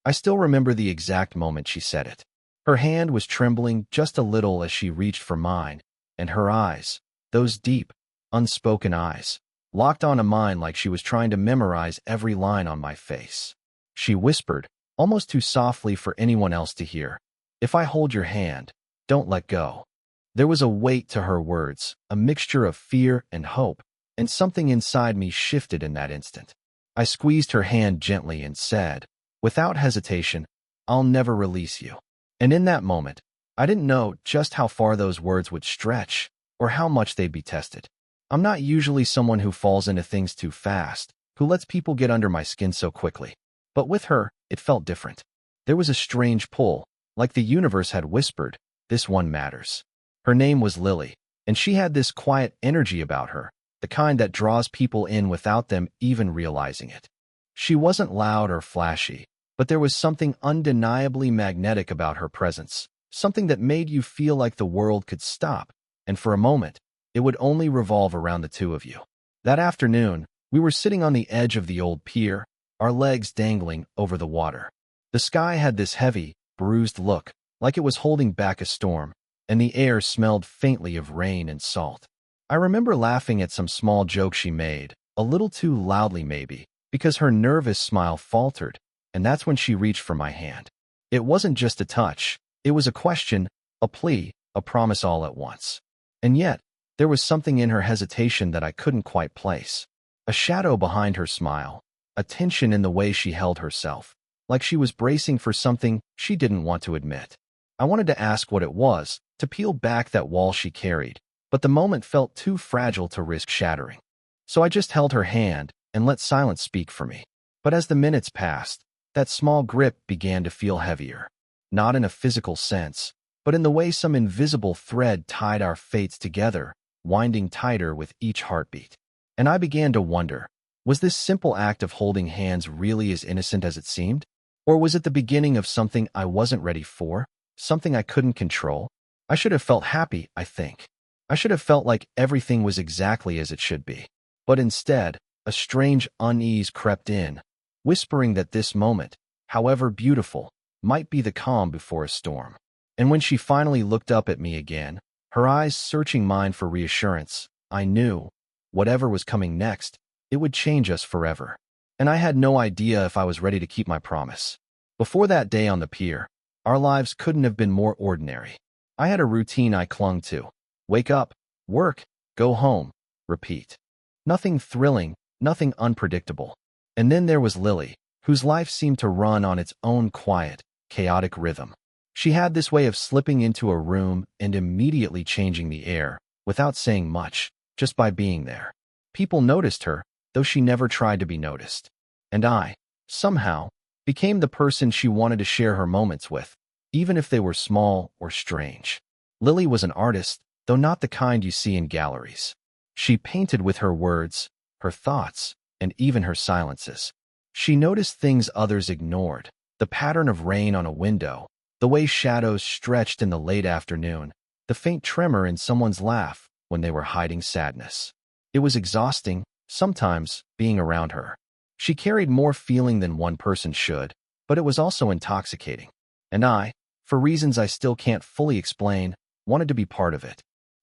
I still remember the exact moment she said it. Her hand was trembling just a little as she reached for mine, and her eyes, those deep, unspoken eyes, locked onto mine like she was trying to memorize every line on my face. She whispered, almost too softly for anyone else to hear, "If I hold your hand, don't let go." There was a weight to her words, a mixture of fear and hope, and something inside me shifted in that instant. I squeezed her hand gently and said, without hesitation, "I'll never release you." And in that moment, I didn't know just how far those words would stretch or how much they'd be tested. I'm not usually someone who falls into things too fast, who lets people get under my skin so quickly. But with her, it felt different. There was a strange pull, like the universe had whispered, "This one matters." Her name was Lily, and she had this quiet energy about her, the kind that draws people in without them even realizing it. She wasn't loud or flashy, but there was something undeniably magnetic about her presence, something that made you feel like the world could stop, and for a moment, it would only revolve around the two of you. That afternoon, we were sitting on the edge of the old pier, our legs dangling over the water. The sky had this heavy, bruised look, like it was holding back a storm, and the air smelled faintly of rain and salt. I remember laughing at some small joke she made, a little too loudly maybe, because her nervous smile faltered, and that's when she reached for my hand. It wasn't just a touch, it was a question, a plea, a promise all at once. And yet, there was something in her hesitation that I couldn't quite place. A shadow behind her smile, a tension in the way she held herself, like she was bracing for something she didn't want to admit. I wanted to ask what it was, to peel back that wall she carried, but the moment felt too fragile to risk shattering. So I just held her hand and let silence speak for me. But as the minutes passed, that small grip began to feel heavier. Not in a physical sense, but in the way some invisible thread tied our fates together, winding tighter with each heartbeat. And I began to wonder, was this simple act of holding hands really as innocent as it seemed? Or was it the beginning of something I wasn't ready for, something I couldn't control? I should have felt happy, I think. I should have felt like everything was exactly as it should be. But instead, a strange unease crept in, whispering that this moment, however beautiful, might be the calm before a storm. And when she finally looked up at me again, her eyes searching mine for reassurance, I knew, whatever was coming next, it would change us forever. And I had no idea if I was ready to keep my promise. Before that day on the pier, our lives couldn't have been more ordinary. I had a routine I clung to. Wake up, work, go home, repeat. Nothing thrilling, nothing unpredictable. And then there was Lily, whose life seemed to run on its own quiet, chaotic rhythm. She had this way of slipping into a room and immediately changing the air, without saying much, just by being there. People noticed her, though she never tried to be noticed. And I, somehow, became the person she wanted to share her moments with, even if they were small or strange. Lily was an artist, though not the kind you see in galleries. She painted with her words, her thoughts, and even her silences. She noticed things others ignored, the pattern of rain on a window, the way shadows stretched in the late afternoon, the faint tremor in someone's laugh when they were hiding sadness. It was exhausting, sometimes, being around her. She carried more feeling than one person should, but it was also intoxicating. And I, for reasons I still can't fully explain, wanted to be part of it.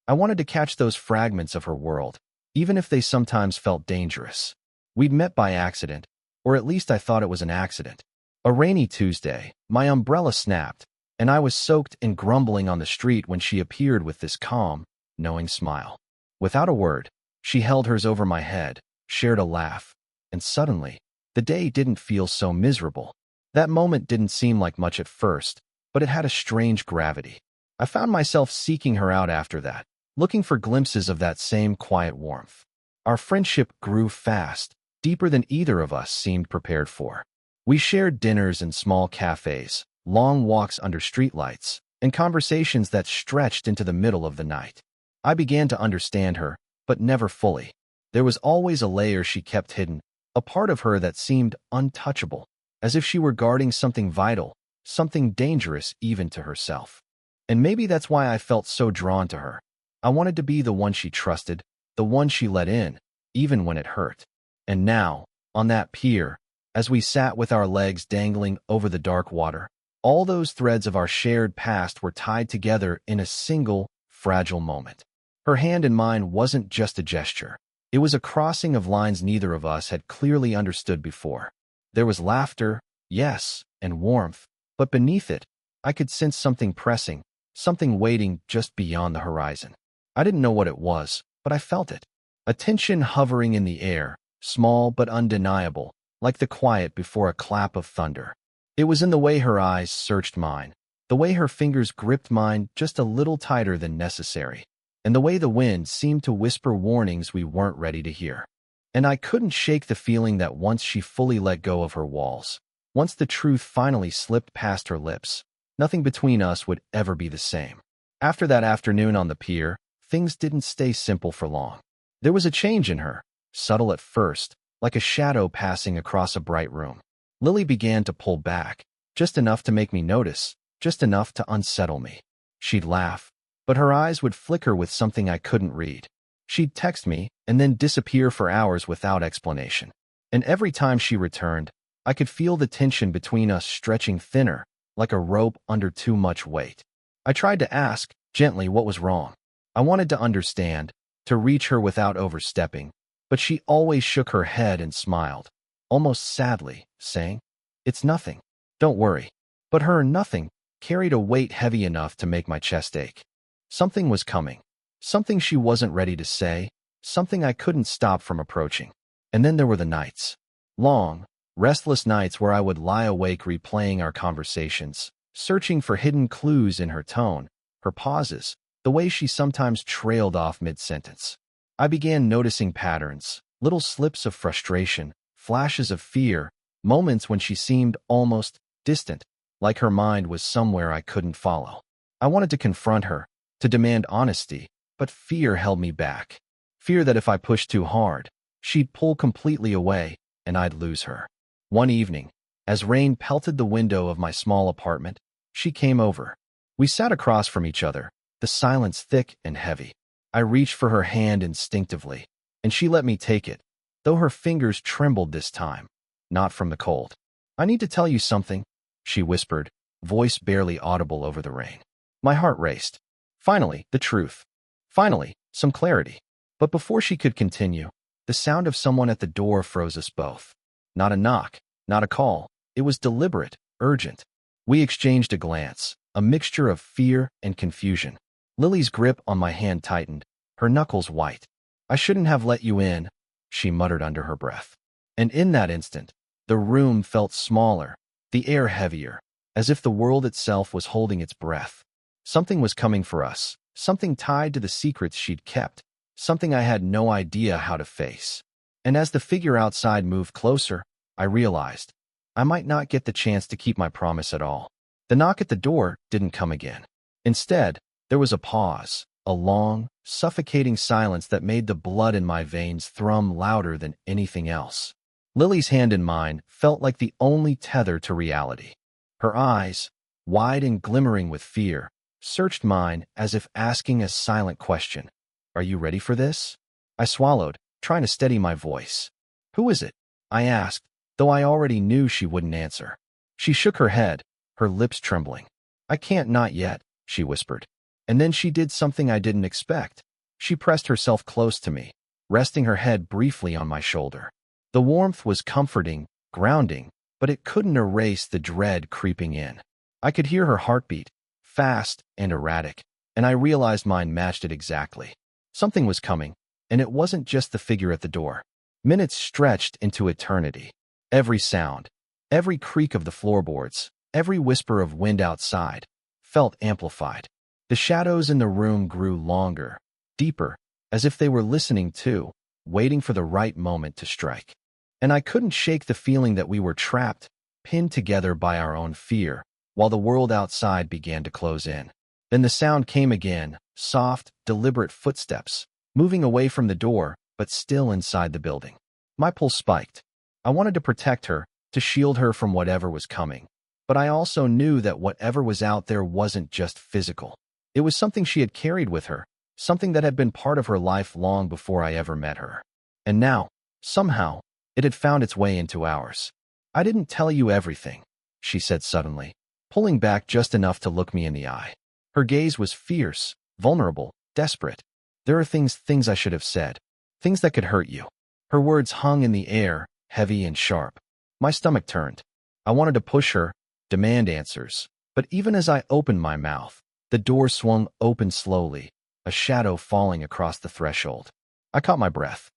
I wanted to catch those fragments of her world, even if they sometimes felt dangerous. We'd met by accident, or at least I thought it was an accident. A rainy Tuesday, my umbrella snapped, and I was soaked and grumbling on the street when she appeared with this calm, knowing smile. Without a word, she held hers over my head, shared a laugh, and suddenly, the day didn't feel so miserable. That moment didn't seem like much at first, but it had a strange gravity. I found myself seeking her out after that, looking for glimpses of that same quiet warmth. Our friendship grew fast, deeper than either of us seemed prepared for. We shared dinners in small cafes, long walks under streetlights, and conversations that stretched into the middle of the night. I began to understand her, but never fully. There was always a layer she kept hidden, a part of her that seemed untouchable, as if she were guarding something vital, something dangerous even to herself. And maybe that's why I felt so drawn to her. I wanted to be the one she trusted, the one she let in, even when it hurt. And now, on that pier, as we sat with our legs dangling over the dark water. All those threads of our shared past were tied together in a single, fragile moment. Her hand in mine wasn't just a gesture. It was a crossing of lines neither of us had clearly understood before. There was laughter, yes, and warmth, but beneath it, I could sense something pressing, something waiting just beyond the horizon. I didn't know what it was, but I felt it. A tension hovering in the air, small but undeniable, like the quiet before a clap of thunder. It was in the way her eyes searched mine, the way her fingers gripped mine just a little tighter than necessary, and the way the wind seemed to whisper warnings we weren't ready to hear. And I couldn't shake the feeling that once she fully let go of her walls, once the truth finally slipped past her lips, nothing between us would ever be the same. After that afternoon on the pier, things didn't stay simple for long. There was a change in her, subtle at first, like a shadow passing across a bright room. Lily began to pull back, just enough to make me notice, just enough to unsettle me. She'd laugh, but her eyes would flicker with something I couldn't read. She'd text me and then disappear for hours without explanation. And every time she returned, I could feel the tension between us stretching thinner, like a rope under too much weight. I tried to ask, gently, what was wrong. I wanted to understand, to reach her without overstepping, but she always shook her head and smiled, almost sadly, saying, "It's nothing. Don't worry." But her nothing carried a weight heavy enough to make my chest ache. Something was coming. Something she wasn't ready to say, something I couldn't stop from approaching. And then there were the nights. Long, restless nights where I would lie awake replaying our conversations, searching for hidden clues in her tone, her pauses, the way she sometimes trailed off mid-sentence. I began noticing patterns, little slips of frustration, flashes of fear, moments when she seemed almost distant, like her mind was somewhere I couldn't follow. I wanted to confront her, to demand honesty, but fear held me back. Fear that if I pushed too hard, she'd pull completely away and I'd lose her. One evening, as rain pelted the window of my small apartment, she came over. We sat across from each other, the silence thick and heavy. I reached for her hand instinctively, and she let me take it, though her fingers trembled this time, not from the cold. "I need to tell you something," she whispered, voice barely audible over the rain. My heart raced. Finally, the truth. Finally, some clarity. But before she could continue, the sound of someone at the door froze us both. Not a knock, not a call. It was deliberate, urgent. We exchanged a glance, a mixture of fear and confusion. Lily's grip on my hand tightened, her knuckles white. "I shouldn't have let you in," she muttered under her breath. And in that instant, the room felt smaller, the air heavier, as if the world itself was holding its breath. Something was coming for us, something tied to the secrets she'd kept, something I had no idea how to face. And as the figure outside moved closer, I realized I might not get the chance to keep my promise at all. The knock at the door didn't come again. Instead, there was a pause, a long, suffocating silence that made the blood in my veins thrum louder than anything else. Lily's hand in mine felt like the only tether to reality. Her eyes, wide and glimmering with fear, searched mine as if asking a silent question. "Are you ready for this?" I swallowed, trying to steady my voice. "Who is it?" I asked, though I already knew she wouldn't answer. She shook her head, her lips trembling. "I can't, not yet," she whispered. And then she did something I didn't expect. She pressed herself close to me, resting her head briefly on my shoulder. The warmth was comforting, grounding, but it couldn't erase the dread creeping in. I could hear her heartbeat, fast and erratic, and I realized mine matched it exactly. Something was coming, and it wasn't just the figure at the door. Minutes stretched into eternity. Every sound, every creak of the floorboards, every whisper of wind outside, felt amplified. The shadows in the room grew longer, deeper, as if they were listening too, waiting for the right moment to strike. And I couldn't shake the feeling that we were trapped, pinned together by our own fear, while the world outside began to close in. Then the sound came again, soft, deliberate footsteps, moving away from the door, but still inside the building. My pulse spiked. I wanted to protect her, to shield her from whatever was coming. But I also knew that whatever was out there wasn't just physical. It was something she had carried with her, something that had been part of her life long before I ever met her. And now, somehow, it had found its way into ours. I didn't tell you everything, she said suddenly, pulling back just enough to look me in the eye. Her gaze was fierce, vulnerable, desperate. There are things I should have said, things that could hurt you. Her words hung in the air, heavy and sharp. My stomach turned. I wanted to push her, demand answers. But even as I opened my mouth, the door swung open slowly, a shadow falling across the threshold. I caught my breath.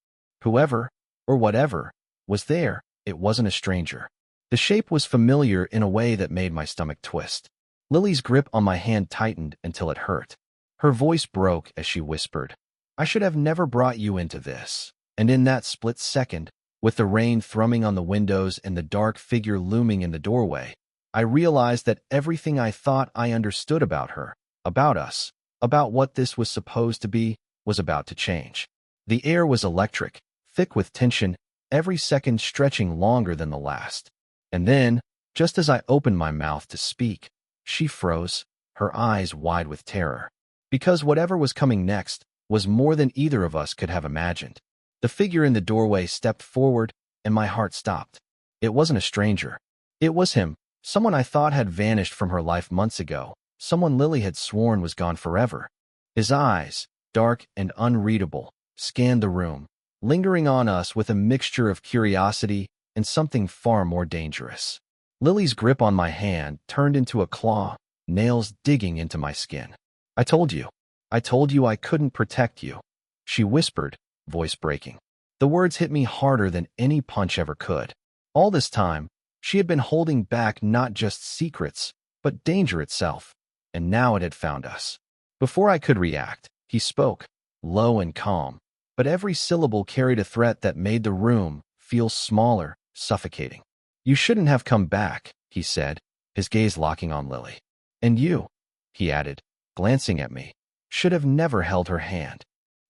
Whoever, or whatever, was there, it wasn't a stranger. The shape was familiar in a way that made my stomach twist. Lily's grip on my hand tightened until it hurt. Her voice broke as she whispered, I should have never brought you into this. And in that split second, with the rain thrumming on the windows and the dark figure looming in the doorway, I realized that everything I thought I understood about her, about us, about what this was supposed to be, was about to change. The air was electric, thick with tension, every second stretching longer than the last. And then, just as I opened my mouth to speak, she froze, her eyes wide with terror. Because whatever was coming next was more than either of us could have imagined. The figure in the doorway stepped forward, and my heart stopped. It wasn't a stranger. It was him, someone I thought had vanished from her life months ago, someone Lily had sworn was gone forever. His eyes, dark and unreadable, scanned the room, lingering on us with a mixture of curiosity and something far more dangerous. Lily's grip on my hand turned into a claw, nails digging into my skin. I told you I couldn't protect you, she whispered, voice breaking. The words hit me harder than any punch ever could. All this time, she had been holding back not just secrets, but danger itself, and now it had found us. Before I could react, he spoke, low and calm, but every syllable carried a threat that made the room feel smaller, suffocating. You shouldn't have come back, he said, his gaze locking on Lily. And you, he added, glancing at me, should have never held her hand.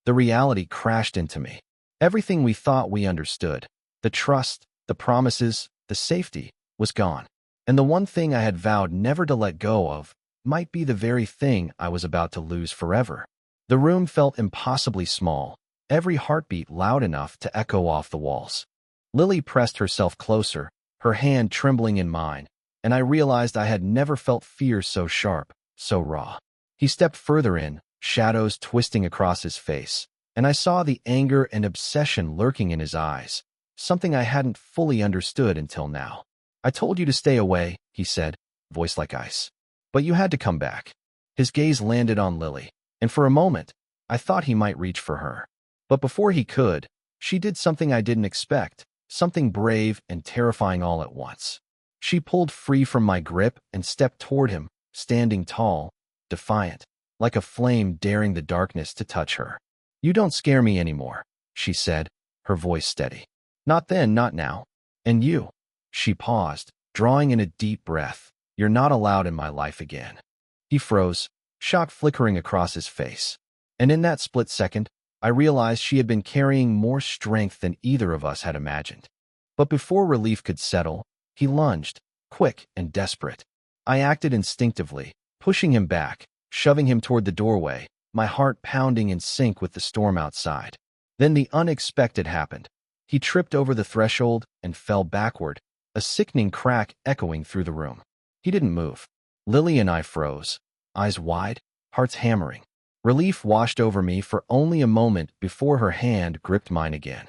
The reality crashed into me. Everything we thought we understood, the trust, the promises, the safety, was gone. And the one thing I had vowed never to let go of might be the very thing I was about to lose forever. The room felt impossibly small, every heartbeat loud enough to echo off the walls. Lily pressed herself closer, her hand trembling in mine, and I realized I had never felt fear so sharp, so raw. He stepped further in, shadows twisting across his face, and I saw the anger and obsession lurking in his eyes, something I hadn't fully understood until now. I told you to stay away, he said, voice like ice. But you had to come back. His gaze landed on Lily, and for a moment, I thought he might reach for her. But before he could, she did something I didn't expect, something brave and terrifying all at once. She pulled free from my grip and stepped toward him, standing tall, defiant, like a flame daring the darkness to touch her. You don't scare me anymore, she said, her voice steady. Not then, not now. And you? She paused, drawing in a deep breath. You're not allowed in my life again. He froze, shock flickering across his face. And in that split second, I realized she had been carrying more strength than either of us had imagined. But before relief could settle, he lunged, quick and desperate. I acted instinctively, pushing him back, shoving him toward the doorway, my heart pounding in sync with the storm outside. Then the unexpected happened. He tripped over the threshold and fell backward, a sickening crack echoing through the room. He didn't move. Lily and I froze, eyes wide, hearts hammering. Relief washed over me for only a moment before her hand gripped mine again.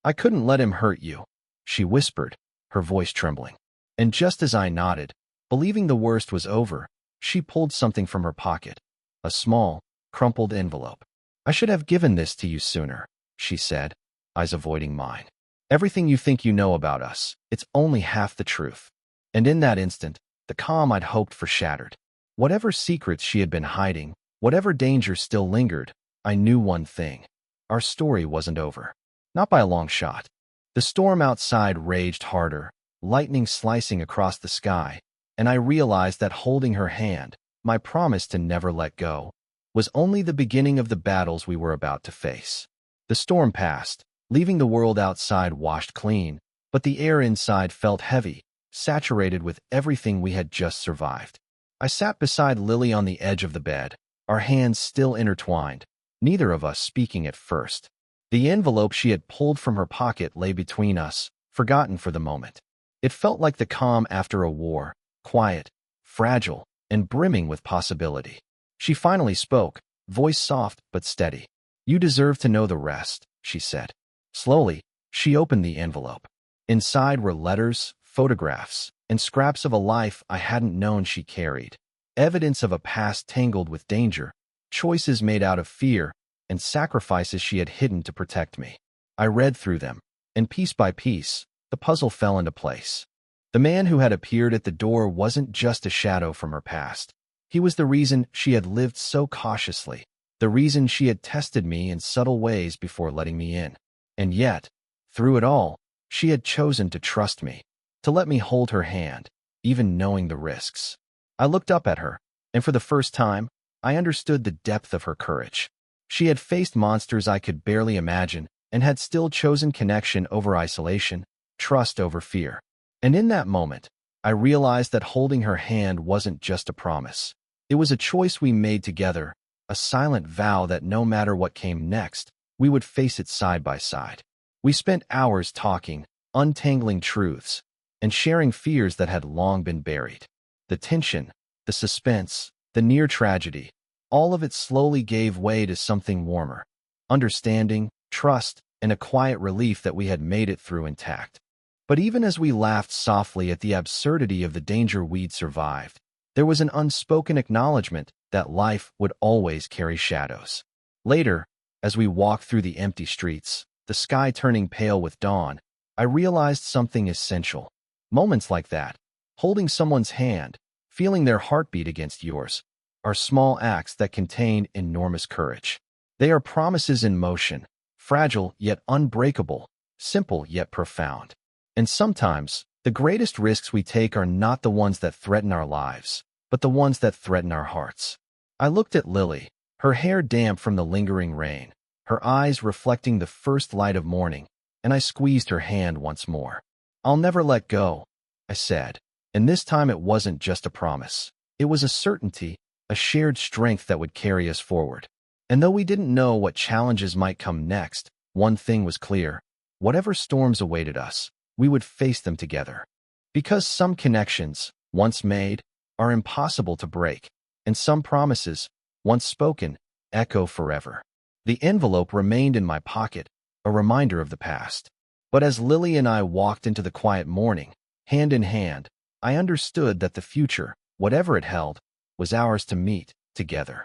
I couldn't let him hurt you, she whispered, her voice trembling. And just as I nodded, believing the worst was over, she pulled something from her pocket, a small, crumpled envelope. I should have given this to you sooner, she said, eyes avoiding mine. Everything you think you know about us, it's only half the truth. And in that instant, the calm I'd hoped for shattered. Whatever secrets she had been hiding, whatever danger still lingered, I knew one thing. Our story wasn't over. Not by a long shot. The storm outside raged harder, lightning slicing across the sky, and I realized that holding her hand, my promise to never let go, was only the beginning of the battles we were about to face. The storm passed, leaving the world outside washed clean, but the air inside felt heavy, saturated with everything we had just survived. I sat beside Lily on the edge of the bed, our hands still intertwined, neither of us speaking at first. The envelope she had pulled from her pocket lay between us, forgotten for the moment. It felt like the calm after a war, quiet, fragile, and brimming with possibility. She finally spoke, voice soft but steady. "You deserve to know the rest," she said. Slowly, she opened the envelope. Inside were letters, photographs, and scraps of a life I hadn't known she carried. Evidence of a past tangled with danger, choices made out of fear, and sacrifices she had hidden to protect me. I read through them, and piece by piece, the puzzle fell into place. The man who had appeared at the door wasn't just a shadow from her past. He was the reason she had lived so cautiously, the reason she had tested me in subtle ways before letting me in. And yet, through it all, she had chosen to trust me, to let me hold her hand, even knowing the risks. I looked up at her, and for the first time, I understood the depth of her courage. She had faced monsters I could barely imagine, and had still chosen connection over isolation, trust over fear. And in that moment, I realized that holding her hand wasn't just a promise. It was a choice we made together, a silent vow that no matter what came next, we would face it side by side. We spent hours talking, untangling truths, and sharing fears that had long been buried. The tension, the suspense, the near tragedy, all of it slowly gave way to something warmer. Understanding, trust, and a quiet relief that we had made it through intact. But even as we laughed softly at the absurdity of the danger we'd survived, there was an unspoken acknowledgement that life would always carry shadows. Later, as we walked through the empty streets, the sky turning pale with dawn, I realized something essential. Moments like that, holding someone's hand, feeling their heartbeat against yours, are small acts that contain enormous courage. They are promises in motion, fragile yet unbreakable, simple yet profound. And sometimes, the greatest risks we take are not the ones that threaten our lives, but the ones that threaten our hearts. I looked at Lily, her hair damp from the lingering rain, her eyes reflecting the first light of morning, and I squeezed her hand once more. "I'll never let go," I said, and this time it wasn't just a promise. It was a certainty, a shared strength that would carry us forward. And though we didn't know what challenges might come next, one thing was clear: whatever storms awaited us, we would face them together. Because some connections, once made, are impossible to break, and some promises, once spoken, echo forever. The envelope remained in my pocket, a reminder of the past. But as Lily and I walked into the quiet morning, hand in hand, I understood that the future, whatever it held, was ours to meet together.